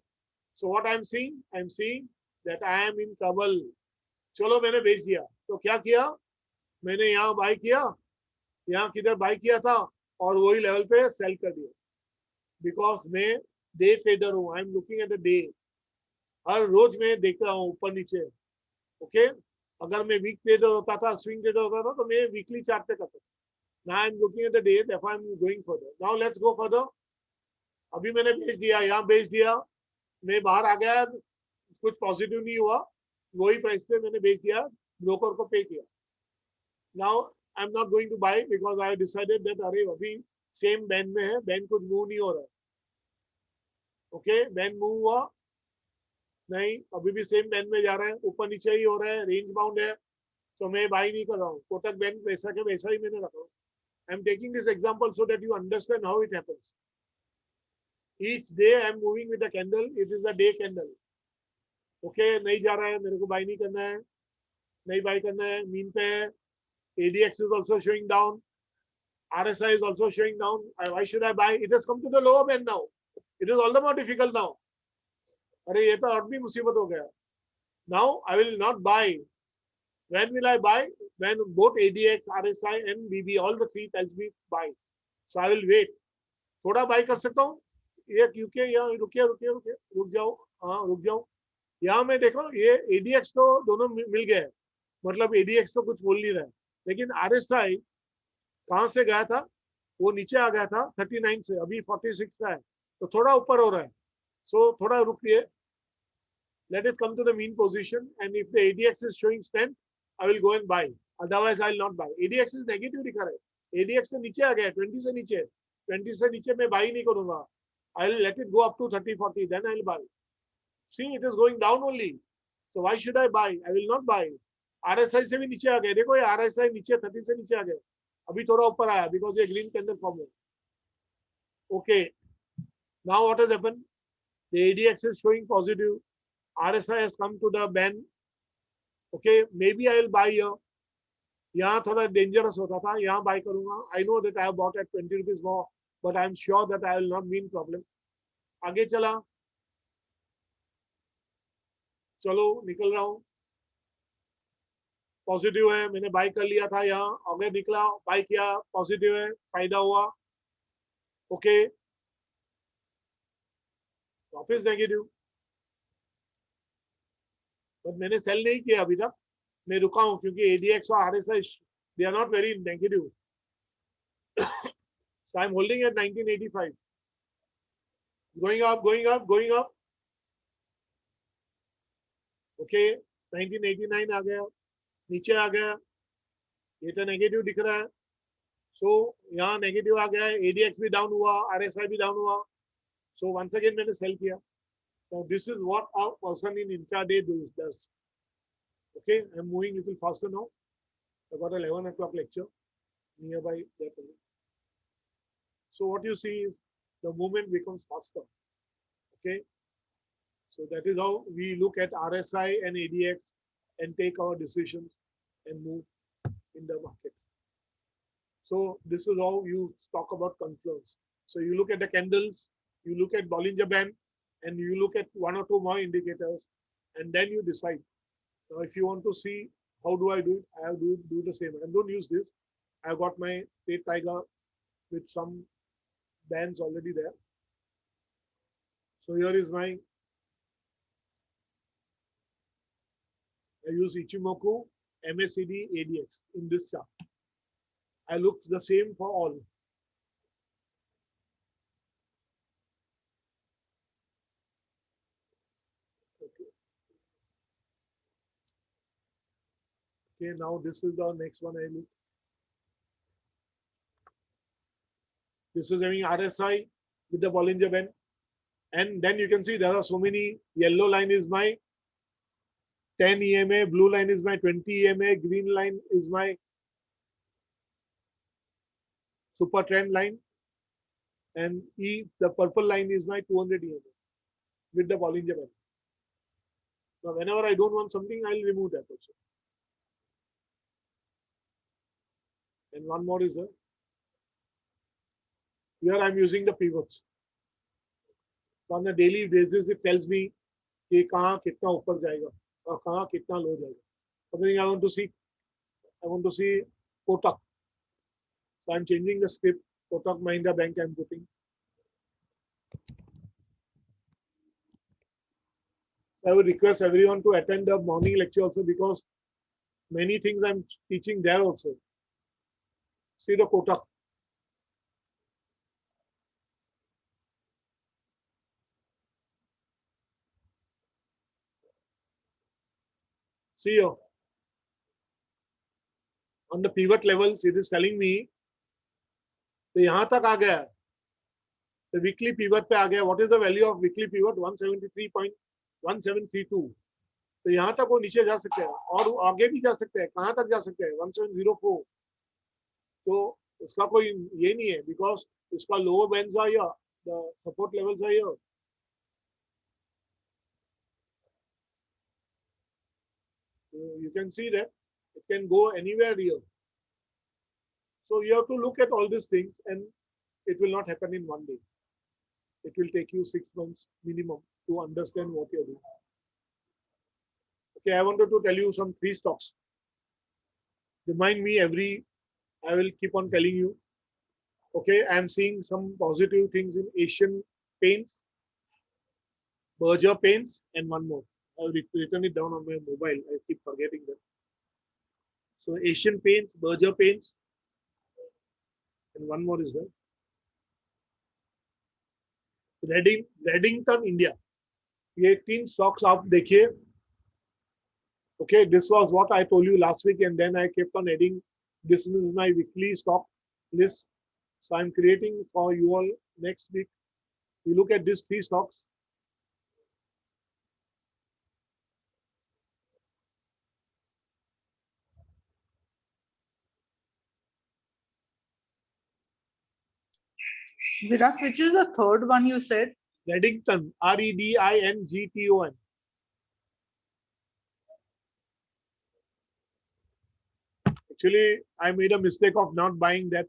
So what I am seeing? I am seeing that I am in trouble. चलो मैंने बेच दिया. तो क्या किया मैंने? यहाँ बाय किया, यहाँ किधर बाय किया था, और वही लेवल पे सेल कर दिया. बिकॉज मैं डे ट्रेडर हूँ. I am looking at the day. हर रोज मैं देख रहा हूँ ऊपर नीचे. ओके, अगर मैं वीक ट्रेडर होता था, स्विंग ट्रेडर होता था, तो मैं वीकली चार्ट पे करता था. Now I am looking at the day, therefore I am going further. Now let's go further. अभी मैंने बेच दिया, यहाँ बेच दिया, मैं बाहर आ गया, कुछ पॉजिटिव नहीं हुआ, वही प्राइस पे मैंने बेच दिया, ब्रोकर को पे किया. Now I am not going to buy because I decided that अरे अभी सेम बैंड में है, बैंड कुछ मूव नहीं हो रहा है. ओके, बैंड मूव हुआ नहीं, अभी भी सेम बैंड में जा रहा है, ऊपर नीचे ही हो रहा है, रेंज बाउंड है, तो मैं बाय नहीं कर रहा हूँ. कोटक बैंक वैसा के वैसा ही मैंने रखा हूँ. I am taking this example so that you understand how it happens. Each day I am moving with the candle. It is the day candle. Okay, नहीं जा रहा है, मेरे को बाय नहीं करना है, नहीं बाय करना है, मीन पे है. ADX is also showing down. RSI is also showing down. Why should I buy? It has come to the lower band now. It is all the more difficult now. अरे ये तो और भी मुसीबत हो गया. Now I will not buy. When will I buy? when both ADX, RSI and BB, all the three tells me buy. So I will wait. थोड़ा buy कर सकता हूँ ये, क्योंकि यहाँ रुक जाओ, हाँ रुक जाओ। यहाँ में देखो ये ADX तो दोनों मिल गए, मतलब ADX तो कुछ बोल नहीं रहा है, लेकिन RSI कहाँ से गया था, वो नीचे आ गया था 39 से, अभी 46 का है, तो थोड़ा ऊपर हो रहा है। सो थोड़ा रुकिए, let it come to the mean position, and if the ADX is showing strength, I will go and buy. Otherwise, I will not buy. ADX is negative दिखा रहा है, ADX से नीचे आ गया, 20 से नीचे, 20 से नीचे मैं buy नहीं करूंगा. I will let it go up to 30, 40, then I will buy. See, it is going down only. So why should I buy? I will not buy. RSI से भी नीचे आ गया, देखो ये RSI नीचे 30 से नीचे आ गया, अभी थोड़ा ऊपर आया because ये green candle form है. Okay. Now what has happened? The ADX is showing positive. RSI has come to the band. Okay, maybe I will buy here. यहाँ थोड़ा dangerous होता था, यहाँ buy करूँगा. I know that I have bought at 20 rupees more, but I am sure that I will not be in problem. आगे चला, चलो निकल रहा हूँ. पॉजिटिव है, मैंने बाय कर लिया था, यहाँ आगे निकला, बाय किया, पॉजिटिव है, फायदा हुआ. ओके, वापस नेगेटिव, बट मैंने सेल नहीं किया अभी तक, मैं रुका हूँ क्योंकि एडीएक्स और RSI they are not very negative. So I'm holding at 1985, going up, going up, going up. Okay, 1989 आ गया, नीचे आ गया, ये तो नेगेटिव दिख रहा है. सो यहाँ नेगेटिव आ गया है, एडीएक्स भी डाउन हुआ, आरएसआई भी डाउन हुआ. सो वंस अगेन मैंने सेल किया. So this is what a person in intraday does. Okay, I'm moving little faster now. I got 11 o'clock lecture nearby there. So what you see is the movement becomes faster. Okay, so that is how we look at RSI and ADX and take our decisions and move in the market. So this is how you talk about confluence. So you look at the candles, you look at Bollinger Band, and you look at one or two more indicators, and then you decide. Now, if you want to see how do I do it, I have to do the same. And don't use this. I've got my State Tiger with some bands already there. So here is my, I use Ichimoku, MACD, ADX in this chart. I look the same for all. Okay, now this is the next one I look. This is having RSI with the Bollinger Band. And then you can see there are so many. Yellow line is my 10 EMA, blue line is my 20 EMA, green line is my super trend line, and the purple line is my 200 EMA with the Bollinger Band. Now, whenever I don't want something, I'll remove that also. And one more is here I'm using the pivots. So on a daily basis, it tells me कि कहाँ कितना ऊपर जाएगा और कहाँ कितना लो जाएगा. Something I want to see Kotak. So I'm changing the script. Kotak Mahindra Bank I'm putting. So I would request everyone to attend the morning lecture also, because many things I'm teaching there also. See the Kotak. See here. On the pivot levels, it is telling me तो यहाँ तक आ गया, the weekly pivot पे आ गया. What is the value of weekly pivot? 173.1732. तो यहाँ तक वो नीचे जा सकते हैं और आगे भी जा सकते हैं. कहाँ तक जा सकते हैं? 1704. तो इसका कोई ये नहीं है, because इसका lower bands are here, the support levels are here. So you can see that it can go anywhere here. So you have to look at all these things, and it will not happen in one day. It will take you 6 months minimum to understand what you're doing. Okay, I wanted to tell you some 3 stocks. Remind me I will keep on telling you. Okay, I'm seeing some positive things in Asian Paints, Berger Paints, and one more. I've written it down on my mobile. I keep forgetting that. So Asian Paints, Berger Paints, and one more is there. Reddington India. ये 3 stocks आप देखिए. Okay, this was what I told you last week, and then I kept on adding. This is my weekly stock list. So I'm creating for you all next week. You look at these 3 stocks. Virat, which is the third one you said? Reddington, Reddington. Actually, I made a mistake of not buying that.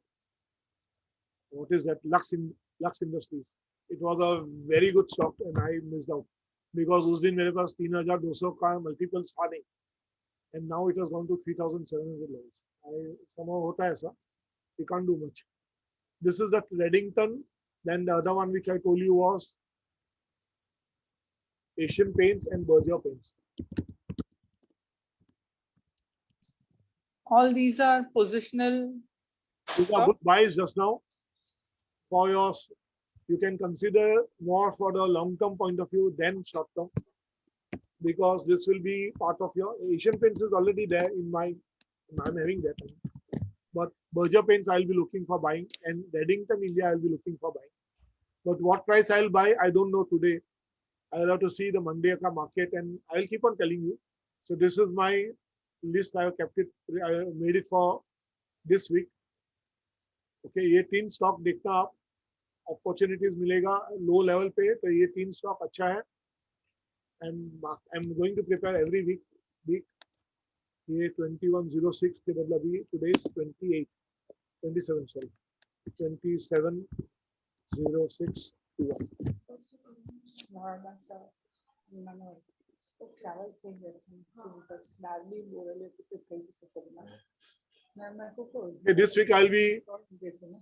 What is that? Lux Industries. It was a very good stock and I missed out because उस दिन मेरे पास 3,200 का multiples था नहीं, and now it has gone to 3,700 levels. Somehow होता है ऐसा. We can't do much. This is the Reddington. Then the other one which I told you was Asian Paints and Berger Paints. All these are positional. These are good buys just now. For yours, you can consider more for the long-term point of view than short-term, because this will be part of your Asian Paints is already there in my. I'm having that, but Berger Paints I'll be looking for buying, and Reddington India I'll be looking for buying. But what price I'll buy, I don't know today. I'll have to see the Monday ka market, and I'll keep on telling you. So this is my list. I have kept it. I made it for this week. Okay, ये 3 stock देखना आप, opportunities मिलेगा low level पे, तो ये 3 stock अच्छा है. And I am going to prepare every week. ये 2106 के बदला भी today is 27 sorry 2706 Okay, this week I'll be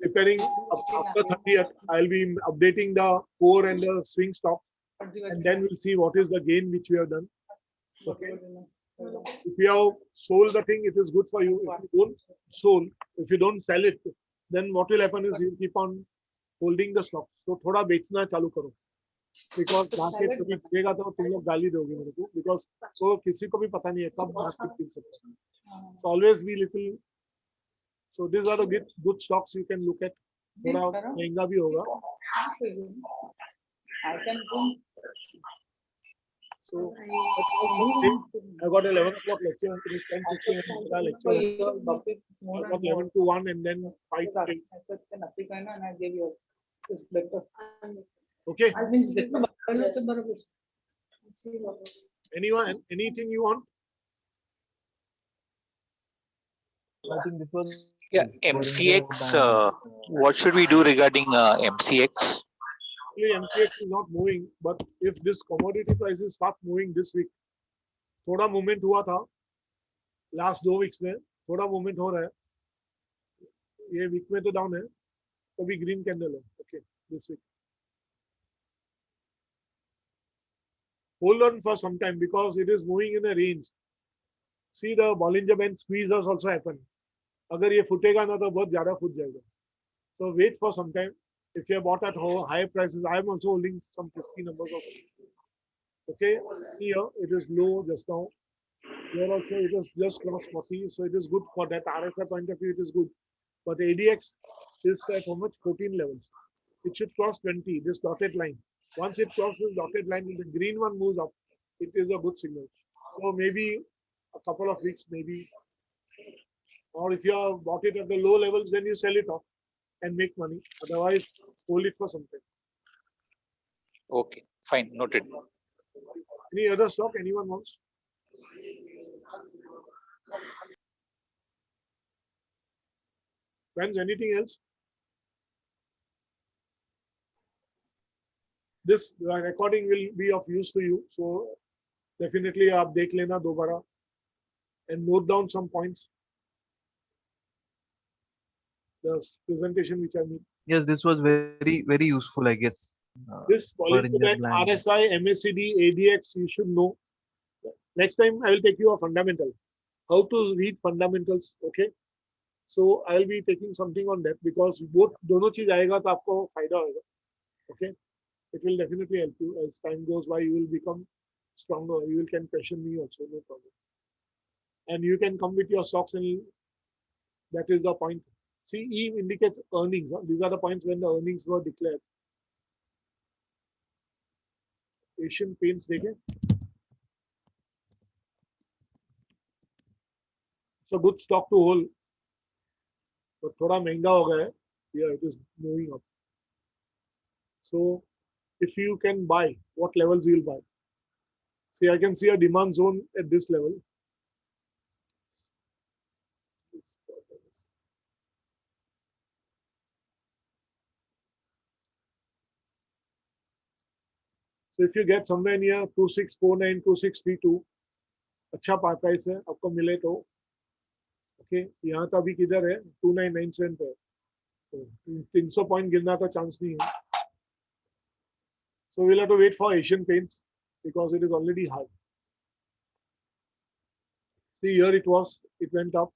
preparing after 30th. I'll be updating the core and the swing stock, and then we'll see what is the gain which we have done. Okay. If you have sold the thing, it is good for you. If you don't sell it, then what will happen is you keep on holding the stock. So थोड़ा बेचना चालू करो, because market कभी गिरेगा तो तुम लोग गाली दोगे मेरे को, because so किसी को भी पता नहीं है कब market गिर सकता है. So always be little. So these are the good stocks you can look at. थोड़ा महंगा भी होगा. So I got 11 o'clock lecture and finish 10:50 and lecture. I got 11 to 1 and then 5 to 8. Okay. Anyone, anything you want? I think this was Yeah, MCX. What should we do regarding MCX? Actually, MCX is not moving, but if this commodity prices start moving this week, थोड़ा movement हुआ था last 2 weeks में, थोड़ा movement हो रहा है. ये week में तो down है, तो भी green candle है. Okay, this week. Hold on for some time because it is moving in a range. See the Bollinger Band squeeze has also happened. अगर ये फुटेगा ना तो बहुत ज़्यादा फुट जाएगा. So wait for some time. If you have bought at high prices, I am also holding some 50 numbers of. Okay, here it is low just now. Here also it is just crossed 40, so it is good for that RSI point of view. It is good, but ADX is at how much? 14 levels. It should cross 20. This dotted line. Once it crosses dotted line, the green one moves up. It is a good signal. So maybe a couple of weeks, maybe. Or if you have bought it at the low levels, then you sell it off and make money. Otherwise, hold it for some time. Okay, fine, noted. Any other stock anyone wants? Friends, anything else? This recording will be of use to you. So definitely आप देख लेना दोबारा and note down some points. the presentation which I made. Yes, this was very useful, I guess. This For Polytech, Indian land. RSI, MACD, ADX, you should know. Next time I will take you a fundamental. How to read fundamentals, okay? So I will be taking something on that because both दोनों चीज आएगा तो आपको फायदा होगा, okay? It will definitely help you as time goes by. You will become stronger. You can question me also, no problem. And you can come with your stocks, and that is the point. See, E indicates earnings. These are the points when the earnings were declared. Asian Paints देखें. It's a good stock to hold. But थोड़ा महंगा हो गया है. Yeah, it is moving up. So if you can buy, what levels you will buy? See, I can see a demand zone at this level. So if you get somewhere near 2649, 2632, अच्छा price है, आपको मिले तो okay. यहाँ तो अभी किधर है? 2997 पे. तो 300 पॉइंट गिरना तो चांस नहीं है. So we'll have to wait for Asian Paints because it is already high. See, here it went up.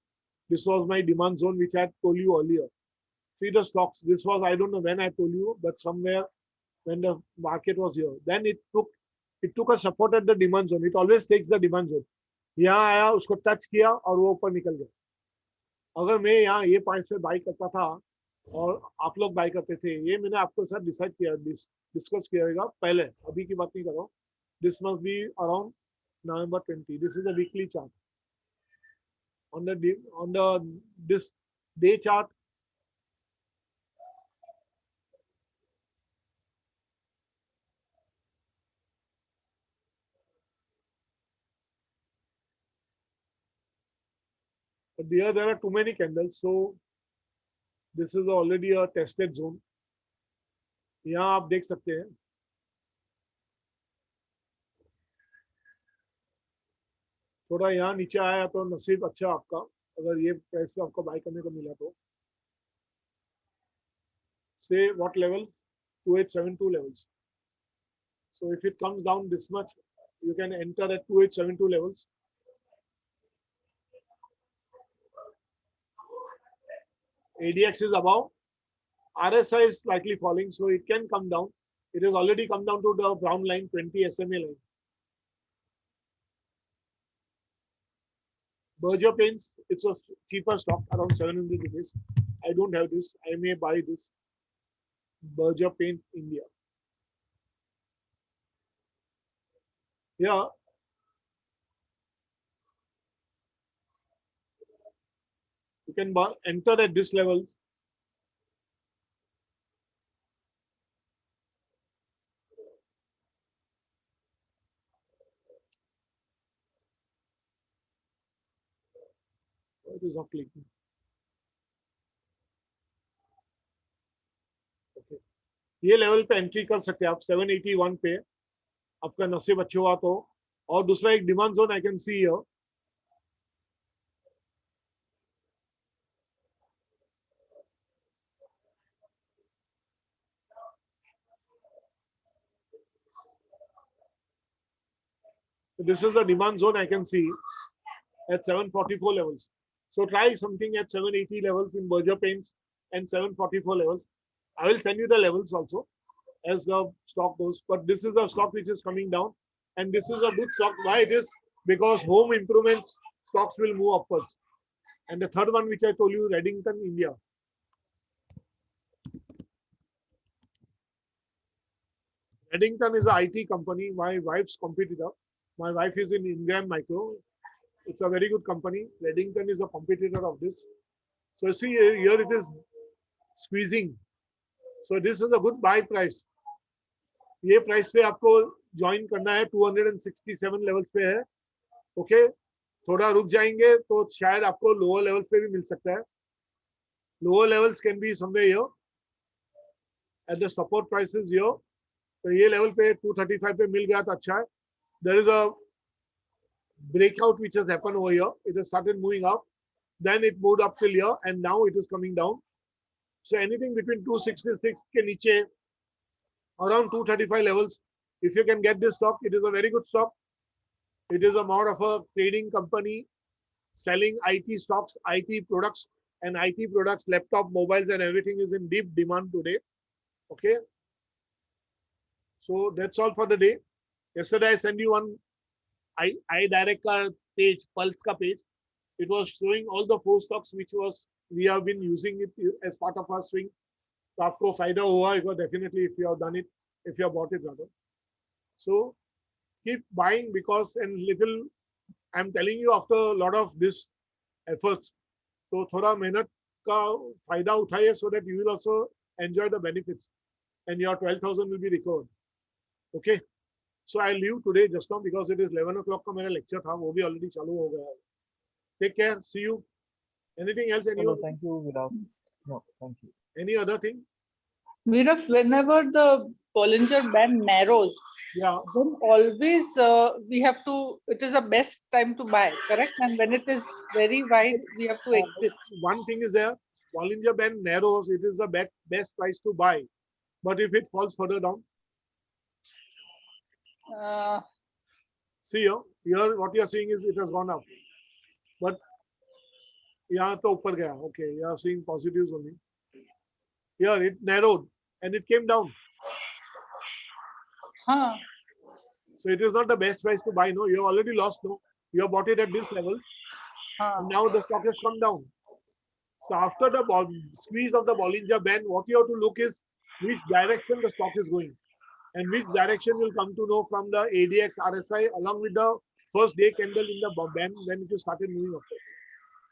This was my demand zone which I had told you earlier. See the stocks. This was, I don't know when I told you, but somewhere when the market was here, then it took a support at the demand zone. It always takes the demand zone. यहाँ आया, उसको touch किया और वो ऊपर निकल गया. अगर मैं यहाँ ये पॉइंट्स पे बाई करता था और आप लोग बाई करते थे, ये मैंने आपको सर डिसाइड किया, डिस्कस किया पहले, अभी की बात नहीं कर रहा हूँ. This must be around November 20. This is a weekly chart. On this day chart, but here there are too many candles, so this is already a tested zone. यहाँ आप देख सकते हैं थोड़ा यहाँ नीचे आया तो नसीब अच्छा आपका, अगर ये प्राइस पे आपको बाय करने को मिला तो. Say what level? 2872 levels. So if it comes down this much, you can enter at 2872 levels. ADX is above. RSI is slightly falling, so it can come down. It has already come down to the brown line, 20 SMA line. Berger Paints, it's a cheaper stock, around 700 rupees. I don't have this. I may buy this. Berger Paint India. Yeah. You can enter at this levels. It is not clicking. Okay. ये level पे entry कर सकते हैं आप 781 पे, आपका नसीब अच्छा हुआ तो. और दूसरा एक demand zone I can see here. This is the demand zone I can see at 744 levels. So try something at 780 levels in Berger Paints and 744 levels. I will send you the levels also as the stock goes. But this is the stock which is coming down, and this is a good stock. Why it is? Because home improvements stocks will move upwards. And the third one which I told you, Reddington India. Reddington is an IT company, my wife's competitor. My wife is in Ingram Micro. It's a very good company. Reddington is a competitor of this. So see here it is squeezing. So this is a good buy price. ये price पे आपको join करना है, 267 levels पे है. Okay, थोड़ा रुक जाएंगे तो शायद आपको लोअर लेवल्स पे भी मिल सकता है. Lower levels can be somewhere here at the support prices here. तो ये लेवल पे 235 पे मिल गया तो अच्छा है. There is a breakout which has happened over here. It has started moving up, then it moved up till here, and now it is coming down. So anything between 266 ke niche, around 235 levels, if you can get this stock, it is a very good stock. It is a more of a trading company selling IT stocks, IT products, and IT products, laptop, mobiles, and everything is in deep demand today. Okay. So that's all for the day. Yesterday I sent you one I direct ka page, Pulse ka page. It was showing all the 4 stocks which was we have been using it as part of our swing. तो आपको फायदा हुआ definitely if you have done it, if you have bought it rather. So keep buying because and little I'm telling you after a lot of this efforts. So थोड़ा मेहनत का फायदा उठाइए so that you will also enjoy the benefits and your 12,000 will be recovered. Okay. So I leave today just now because it is 11 o'clock का मेरा lecture था वो भी already चालू हो गया है. Take care. See you. Anything else? Hello, thank you, Virat. No, thank you. Any other thing? Viraf, whenever the Bollinger Band narrows, Yeah. then always we have to, it is the best time to buy, correct? And when it is very wide, we have to exit. One thing is there, Bollinger Band narrows, it is the best price to buy. But if it falls further down, see here what you are seeing is it has gone up. But यहाँ तो ऊपर गया. Okay, you are seeing positives only. Here it narrowed and it came down. Huh. So it is not the best price to buy. No, you have already lost. No, you have bought it at this level. And now the stock has come down. So after the squeeze of the Bollinger Band, what you have to look is which direction the stock is going, and which direction will come to know from the ADX RSI along with the first day candle in the band when it started moving upwards.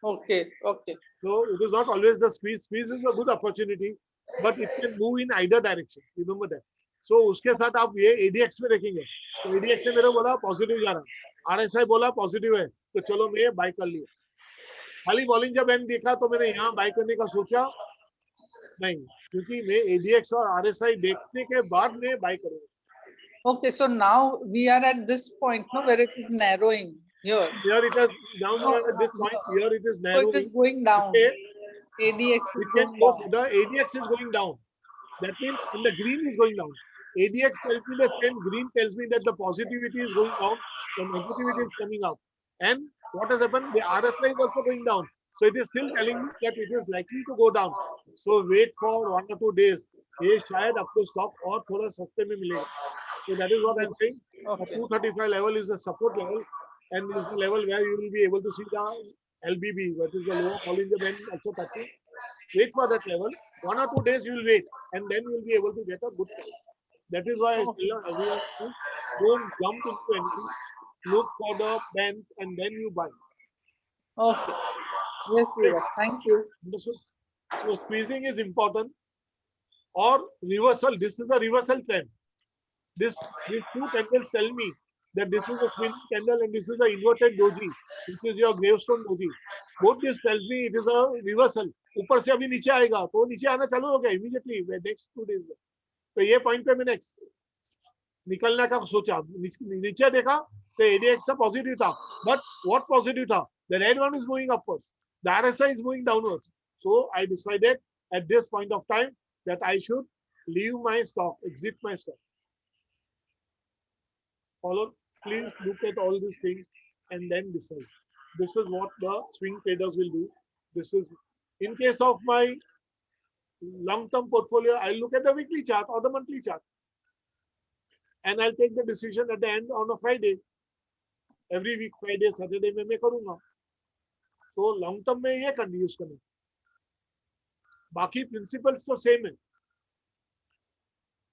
Okay, okay. So it is not always the squeeze. Squeeze is a good opportunity, but it can move in either direction. Remember that. So उसके साथ आप ये ADX में देखेंगे. तो ADX ने मेरे बोला पॉजिटिव जा रहा है, RSI बोला पॉजिटिव है, तो चलो मैं बाय कर लिया. खाली बॉलिंजर बैंड देखा तो मैंने यहाँ बाय करने का सोचा नहीं, क्योंकि मैं ADX और RSI देखने के बाद मैं बाय करूंगा. Okay, so now we are at this point, no, where it is narrowing here. Here it is down at this point. Here it is So narrowing. it is going down. Okay. ADX is It can going go down. further. ADX is going down. That means and the green is going down. ADX tells me the same. Green tells me that the positivity is going down, the negativity is coming up. And what has happened? The RSI is also going down. So it is still telling me that it is likely to go down. So wait for 1 or 2 days. ये शायद आपको stock और थोड़ा सस्ते में मिलेगा. So that is what I'm saying. Okay. 235 level is the support level, and is the level where you will be able to see the LBB, what is the lower Bollinger Band also touching. Wait for that level. 1 or 2 days you will wait, and then you will be able to get a good price. That is why I tell everyone to don't jump into anything. Look for the bands and then you buy. Okay. Yes, Viraf. Thank you. Understood? So squeezing is important. Or reversal. This is a reversal trend. These 2 candles tell me that this is a spinning candle and this is an inverted doji. This is your gravestone doji. Both this tells me it is a reversal. ऊपर से अभी नीचे आएगा तो नीचे आना चालू हो गया immediately next 2 days में. तो ये पॉइंट पे मैंने निकलने का सोचा. नीचे देखा तो ADX का पॉजिटिव था, but what positive था? The red one is moving upwards. The RSI is moving downwards. So I decided at this point of time that I should leave my stock, exit my stock. Follow, please look at all these things and then decide. This is what the swing traders will do. This is in case of my long-term portfolio, I'll look at the weekly chart or the monthly chart. And I'll take the decision at the end on a Friday. Every week, Friday, Saturday में मैं करूँगा. तो long term में ये कर use करना. बाकी principles तो same है.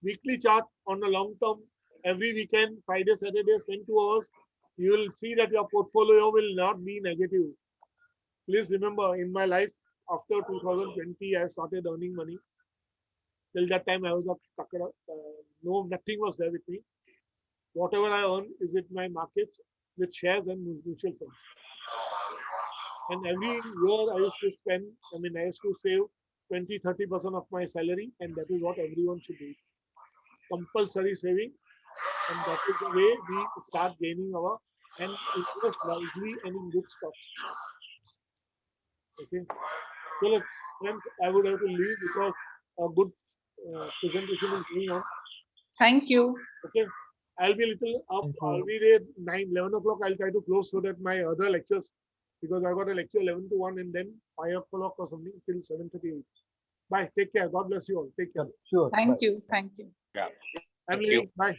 Weekly chart on a long term, every weekend, Friday, Saturday, spend 2 hours. You will see that your portfolio will not be negative. Please remember, in my life, after 2020, I started earning money. Till that time, I was a takada. No, nothing was there with me. Whatever I earn is with my markets, with shares and mutual funds. And every year I used to spend, I used to save 20-30% of my salary, and that is what everyone should do. Compulsory saving, and that is the way we start gaining our and invest wisely and in good stocks. Okay. So look, friends, I would have to leave because a good presentation is going on. Thank you. Okay. I'll be a little up. Thank you. I'll be there 11 o'clock. I'll try to close so that my other lectures, because I got a lecture 11 to 1 and then 5 o'clock or something till 7:38. Bye. Take care. God bless you all. Take care. Sure. Thank bye. you. Thank you. I'm Thank you. leaving. Bye.